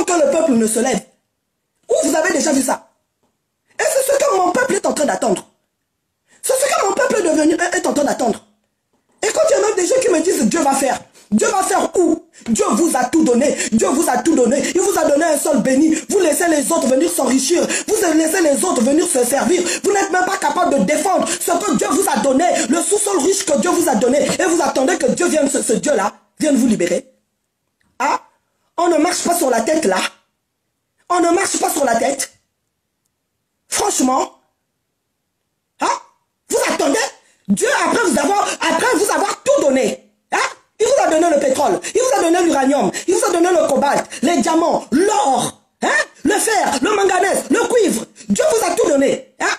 que le peuple ne se lève. Où vous avez déjà vu ça? Et c'est ce que mon peuple est en train d'attendre. C'est ce que mon peuple est en train d'attendre. Et quand il y a même des gens qui me disent Dieu va faire. Dieu va faire où? Dieu vous a tout donné. Dieu vous a tout donné. Il vous a donné un sol béni. Vous laissez les autres venir s'enrichir. Vous laissez les autres venir se servir. Vous n'êtes même pas capable de défendre ce que Dieu vous a donné. Le sous-sol riche que Dieu vous a donné. Et vous attendez que Dieu vienne, ce Dieu-là, vienne vous libérer. Ah? On ne marche pas sur la tête là. On ne marche pas sur la tête. Franchement. Hein? Vous attendez Dieu après vous avoir tout donné. Hein? Il vous a donné le pétrole, il vous a donné l'uranium, il vous a donné le cobalt, les diamants, l'or, hein? Le fer, le manganèse, le cuivre. Dieu vous a tout donné. Hein?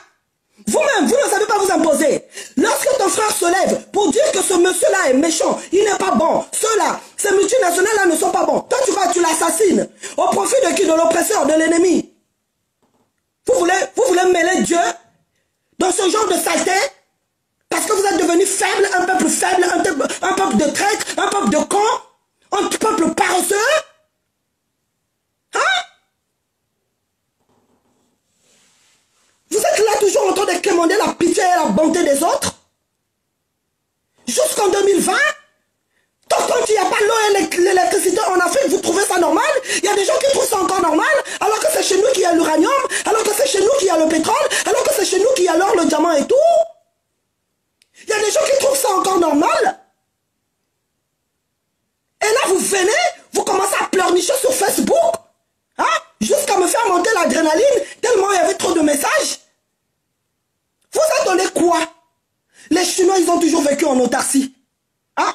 Vous-même, vous ne savez pas vous imposer. Lorsque ton frère se lève pour dire que ce monsieur-là est méchant, il n'est pas bon, ceux-là, ces multinationales-là ne sont pas bons. Toi, tu l'assassines. Au profit de qui? De l'oppresseur, de l'ennemi. Vous voulez mêler Dieu dans ce genre de saleté? Parce que vous êtes devenu faible, un peuple de traîtres, un peuple de cons, un peuple paresseux. Hein? Vous êtes là toujours en train de quémander la pitié et la bonté des autres. Jusqu'en 2020, tant qu'il n'y a pas l'eau et l'électricité en Afrique, vous trouvez ça normal? Il y a des gens qui trouvent ça encore normal, alors que c'est chez nous qu'il y a l'uranium, alors que c'est chez nous qu'il y a le pétrole, alors que c'est chez nous qu'il y a l'or, le diamant et tout. Il y a des gens qui trouvent ça encore normal. Et là, vous venez, vous commencez à pleurnicher sur Facebook. Hein? Jusqu'à me faire monter l'adrénaline, tellement il y avait trop de messages. Vous attendez quoi? Les Chinois, ils ont toujours vécu en autarcie. Hein?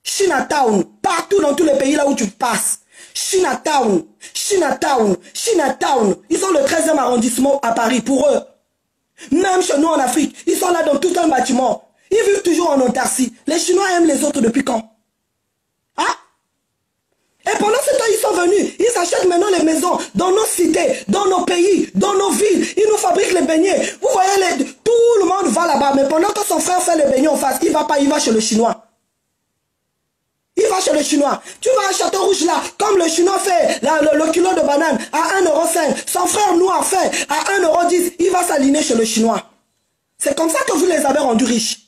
Chinatown, partout dans tous les pays là où tu passes. Chinatown, Chinatown, Chinatown. Ils ont le 13e arrondissement à Paris pour eux. Même chez nous en Afrique, ils sont là dans tout un bâtiment. Ils vivent toujours en autarcie. Les Chinois aiment les autres depuis quand? Hein? Et pendant ce temps, ils sont venus. Ils achètent maintenant les maisons dans nos cités, dans nos pays, dans nos villes. Ils nous fabriquent les beignets. Vous voyez, tout le monde va là-bas. Mais pendant que son frère fait les beignets en face, il va pas, il va chez le Chinois. Il va chez le Chinois. Tu vas à Château-Rouge là, comme le Chinois fait le kilo de banane à 1,5 €. Son frère noir fait à 1,10 €. Il va s'aligner chez le Chinois. C'est comme ça que vous les avez rendus riches.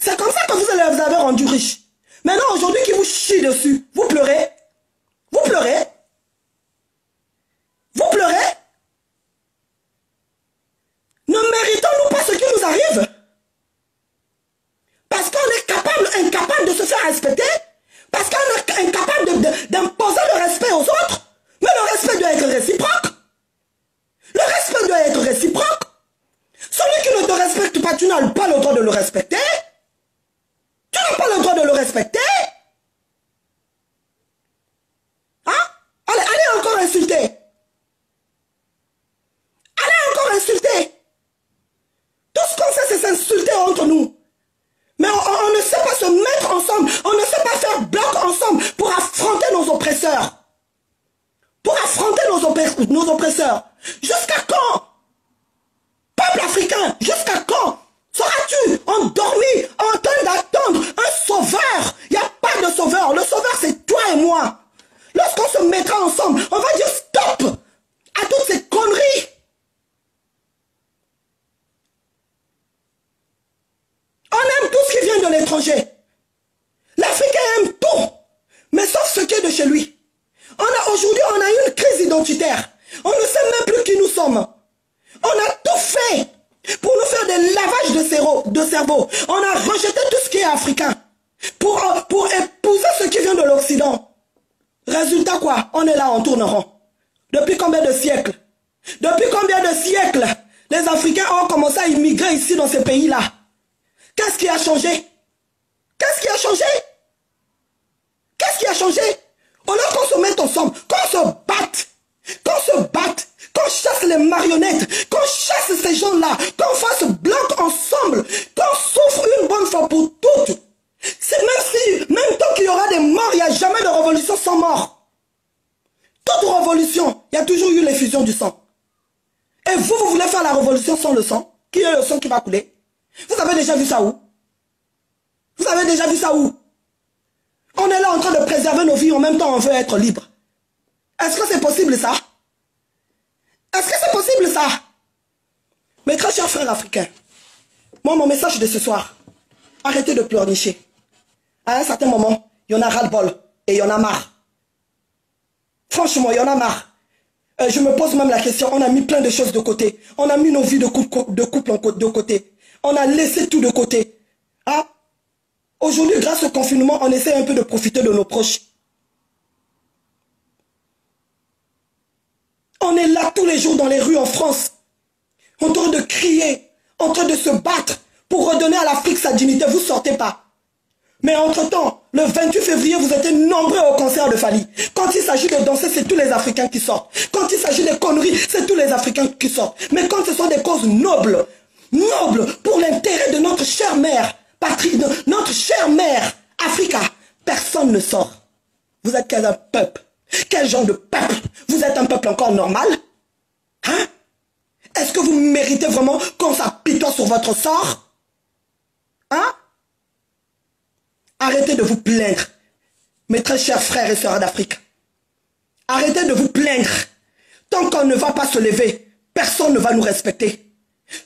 C'est comme ça que vous les avez rendus riches. Maintenant, aujourd'hui, qui vous chie dessus, vous pleurez. Vous pleurez. Vous pleurez. Ne méritons-nous pas ce qui nous arrive? Parce qu'on est incapable de se faire respecter. Parce qu'on est incapable d'imposer le respect aux autres. Mais le respect doit être réciproque. Le respect doit être réciproque. Celui qui ne te respecte pas, tu n'as pas le droit de le respecter. Tu n'as pas le droit de le respecter. Hein? Allez encore insulter. Allez encore insulter. Tout ce qu'on fait, c'est s'insulter entre nous. Mais on ne sait pas se mettre ensemble. On ne sait pas faire bloc ensemble pour affronter nos oppresseurs. Pour affronter nos oppresseurs. Jusqu'à quand? Peuple africain, jusqu'à quand seras-tu endormi en train d'attendre un sauveur? Il n'y a pas de sauveur. Le sauveur, c'est toi et moi. Lorsqu'on se mettra ensemble, on va dire stop à toutes ces conneries. On aime tout ce qui vient de l'étranger. L'Africain aime tout, mais sauf ce qui est de chez lui. Aujourd'hui, on a une crise identitaire. On ne sait même plus qui nous sommes. On a tout fait pour nous faire des lavages de cerveau. On a rejeté tout ce qui est africain pour épouser ce qui vient de l'Occident. Résultat quoi? On est là, on tourne rond. Depuis combien de siècles? Depuis combien de siècles les Africains ont commencé à immigrer ici dans ces pays-là? Qu'est-ce qui a changé? Qu'est-ce qui a changé? Qu'est-ce qui a changé? Au lieu qu'on se mette ensemble, qu'on se batte, qu'on chasse les marionnettes, qu'on chasse ces gens-là, qu'on fasse bloc ensemble, qu'on souffre une bonne fois pour toutes. C'est même tant qu'il y aura des morts, il n'y a jamais de révolution sans mort. Toute révolution, il y a toujours eu l'effusion du sang. Et vous voulez faire la révolution sans le sang? Qui est le sang qui va couler? Vous avez déjà vu ça où? Vous avez déjà vu ça où? On est là en train de préserver nos vies, en même temps on veut être libre. Est-ce que c'est possible? possible ça? Est-ce que c'est possible ça? Mes très chers frères africains, moi mon message de ce soir, arrêtez de pleurnicher. À un certain moment, il y en a ras-le-bol et il y en a marre. Franchement, il y en a marre. Je me pose même la question, on a mis plein de choses de côté. On a mis nos vies de couple de côté. On a laissé tout de côté. Hein? Aujourd'hui, grâce au confinement, on essaie un peu de profiter de nos proches. On est là tous les jours dans les rues en France, en train de crier, en train de se battre pour redonner à l'Afrique sa dignité. Vous ne sortez pas. Mais entre-temps, le 28 février, vous étiez nombreux au concert de Fally. Quand il s'agit de danser, c'est tous les Africains qui sortent. Quand il s'agit des conneries, c'est tous les Africains qui sortent. Mais quand ce sont des causes nobles, pour l'intérêt de notre chère mère, patrie, notre chère mère, Africa, personne ne sort. Vous êtes quel peuple? Quel genre de peuple? Vous êtes un peuple encore normal? Hein? Est-ce que vous méritez vraiment qu'on s'apitoie sur votre sort? Hein? Arrêtez de vous plaindre, mes très chers frères et sœurs d'Afrique. Arrêtez de vous plaindre. Tant qu'on ne va pas se lever, personne ne va nous respecter.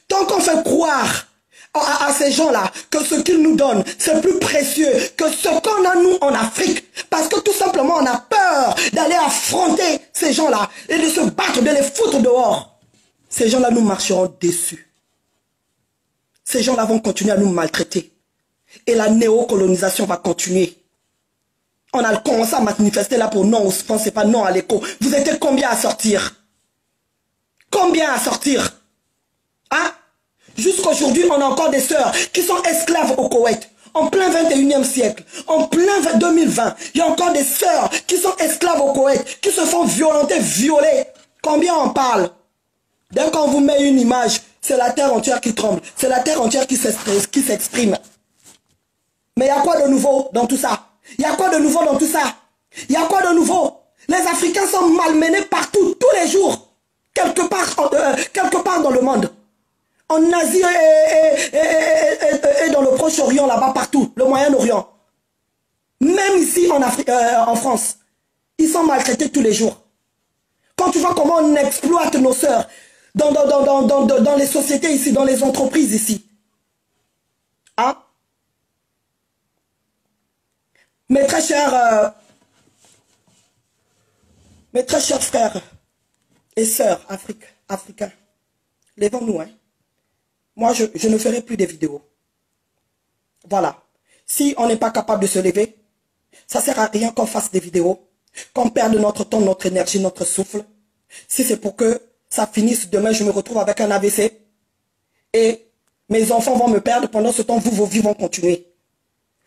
Tant qu'on fait croire à ces gens-là que ce qu'ils nous donnent, c'est plus précieux que ce qu'on a nous en Afrique. Parce que tout simplement, on a peur d'aller affronter ces gens-là et de se battre, de les foutre dehors. Ces gens-là nous marcheront déçus. Ces gens-là vont continuer à nous maltraiter. Et la néocolonisation va continuer. On a commencé à manifester là pour non, on ne pensait pas non à l'écho. Vous étiez combien à sortir? Combien à sortir? Hein? Jusqu'aujourd'hui, on a encore des sœurs qui sont esclaves au Koweït. En plein 21e siècle, en plein 2020, il y a encore des sœurs qui sont esclaves au Koweït, qui se font violenter, violer. Combien on parle? Dès qu'on vous met une image, c'est la terre entière qui tremble. C'est la terre entière qui s'exprime. Mais il y a quoi de nouveau dans tout ça? Il y a quoi de nouveau dans tout ça? Il y a quoi de nouveau? Les Africains sont malmenés partout, tous les jours. Quelque part dans le monde. En Asie et dans le Proche-Orient, là-bas, partout. Le Moyen-Orient. Même ici, en France. Ils sont maltraités tous les jours. Quand tu vois comment on exploite nos sœurs dans les sociétés ici, dans les entreprises ici. Hein? Mes très chers frères et sœurs africains, lèvons-nous. Hein. Moi, je ne ferai plus des vidéos. Voilà. Si on n'est pas capable de se lever, ça ne sert à rien qu'on fasse des vidéos, qu'on perde notre temps, notre énergie, notre souffle. Si c'est pour que ça finisse demain, je me retrouve avec un AVC et mes enfants vont me perdre. Pendant ce temps, vos vies vont continuer.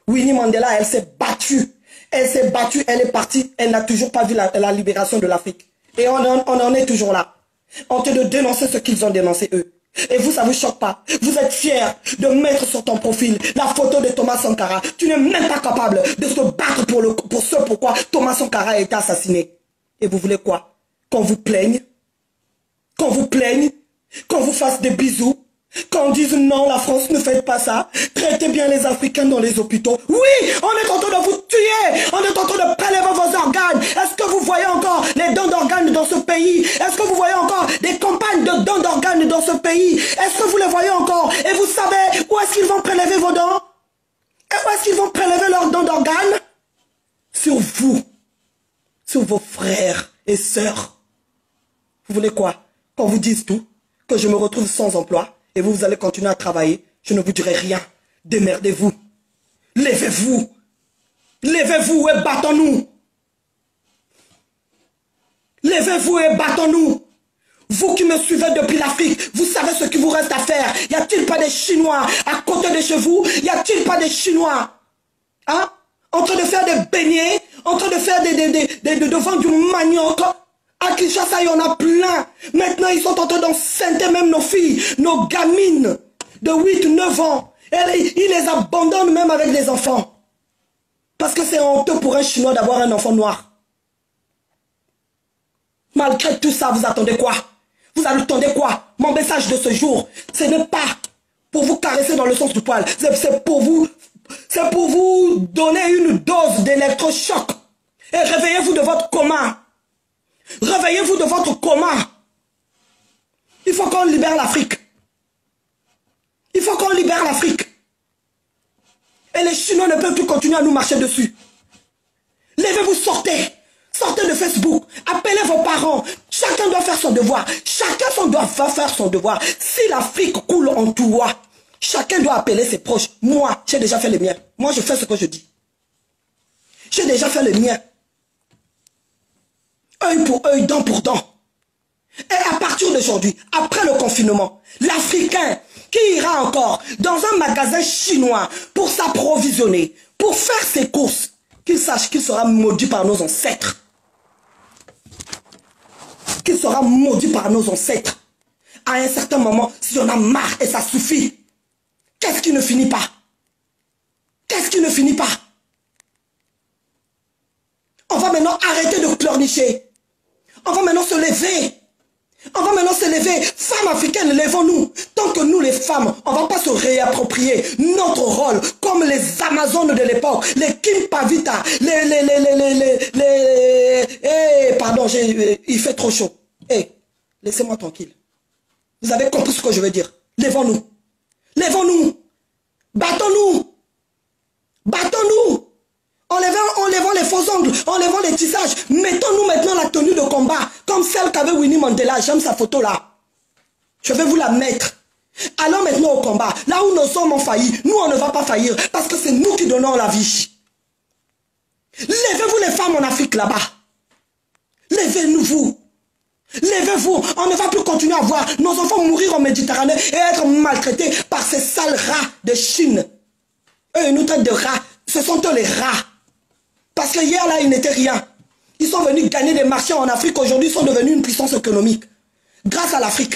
Winnie Mandela, elle s'est battue. Elle s'est battue, elle est partie. Elle n'a toujours pas vu la libération de l'Afrique. Et on en est toujours là. En train de dénoncer ce qu'ils ont dénoncé eux. Et vous, ça ne vous choque pas. Vous êtes fiers de mettre sur ton profil la photo de Thomas Sankara. Tu n'es même pas capable de se battre pour ce pourquoi Thomas Sankara a été assassiné. Et vous voulez quoi? Qu'on vous plaigne? Qu'on vous plaigne? Qu'on vous fasse des bisous? Qu'on dise non, la France ne fait pas ça. Traitez bien les Africains dans les hôpitaux. Oui, on est en train de vous tuer. On est en train de prélever vos organes. Est-ce que vous voyez encore les dons d'organes dans ce pays? Est-ce que vous voyez encore des campagnes de dons d'organes dans ce pays? Est-ce que vous les voyez encore? Et vous savez où est-ce qu'ils vont prélever vos dons? Et où est-ce qu'ils vont prélever leurs dons d'organes? Sur vous. Sur vos frères et sœurs. Vous voulez quoi? Qu'on vous dise tout? Que je me retrouve sans emploi? Et vous allez continuer à travailler, je ne vous dirai rien. Démerdez-vous. Levez-vous. Levez-vous et battons-nous. Levez-vous et battons-nous. Vous qui me suivez depuis l'Afrique, vous savez ce qu'il vous reste à faire. Y a-t-il pas des Chinois à côté de chez vous? Y a-t-il pas des Chinois hein? En train de faire des beignets, en train de faire de vendre du manioc. À Kinshasa, il y en a plein. Maintenant, ils sont en train d'enceinte même nos filles, nos gamines de 8-9 ans. Et ils les abandonnent même avec les enfants. Parce que c'est honteux pour un Chinois d'avoir un enfant noir. Malgré tout ça, vous attendez quoi? Vous attendez quoi? Mon message de ce jour, ce n'est pas pour vous caresser dans le sens du poil. C'est pour vous donner une dose d'électrochoc. Et réveillez-vous de votre coma. Réveillez-vous de votre coma. Il faut qu'on libère l'Afrique. Il faut qu'on libère l'Afrique. Et les Chinois ne peuvent plus continuer à nous marcher dessus. Levez-vous, sortez. Sortez de Facebook. Appelez vos parents. Chacun doit faire son devoir. Chacun doit faire son devoir. Si l'Afrique coule en toi, chacun doit appeler ses proches. Moi, j'ai déjà fait le mien. Moi, je fais ce que je dis. J'ai déjà fait le mien. Œil pour œil, dent pour dent. Et à partir d'aujourd'hui, après le confinement, l'Africain qui ira encore dans un magasin chinois pour s'approvisionner, pour faire ses courses, qu'il sache qu'il sera maudit par nos ancêtres. Qu'il sera maudit par nos ancêtres. À un certain moment, si on a marre et ça suffit, qu'est-ce qui ne finit pas? Qu'est-ce qui ne finit pas? On va maintenant arrêter de pleurnicher. On va maintenant se lever. On va maintenant se lever. Femmes africaines, levons-nous. Tant que nous, les femmes, on ne va pas se réapproprier notre rôle comme les Amazones de l'époque, les Kim Pavita, pardon, il fait trop chaud. Laissez-moi tranquille. Vous avez compris ce que je veux dire. Levons-nous. Levons-nous. Battons-nous. Battons-nous. Enlevons les faux ongles, enlevons les tissages. Mettons-nous maintenant la tenue de combat, comme celle qu'avait Winnie Mandela. J'aime sa photo là. Je vais vous la mettre. Allons maintenant au combat. Là où nos hommes ont failli, nous on ne va pas faillir, parce que c'est nous qui donnons la vie. Levez-vous les femmes en Afrique là-bas. Levez-vous. Levez-vous. On ne va plus continuer à voir nos enfants mourir en Méditerranée et être maltraités par ces sales rats de Chine. Eux, ils nous traitent de rats. Ce sont eux les rats. Parce que hier, là, ils n'étaient rien. Ils sont venus gagner des marchés en Afrique. Aujourd'hui, ils sont devenus une puissance économique. Grâce à l'Afrique.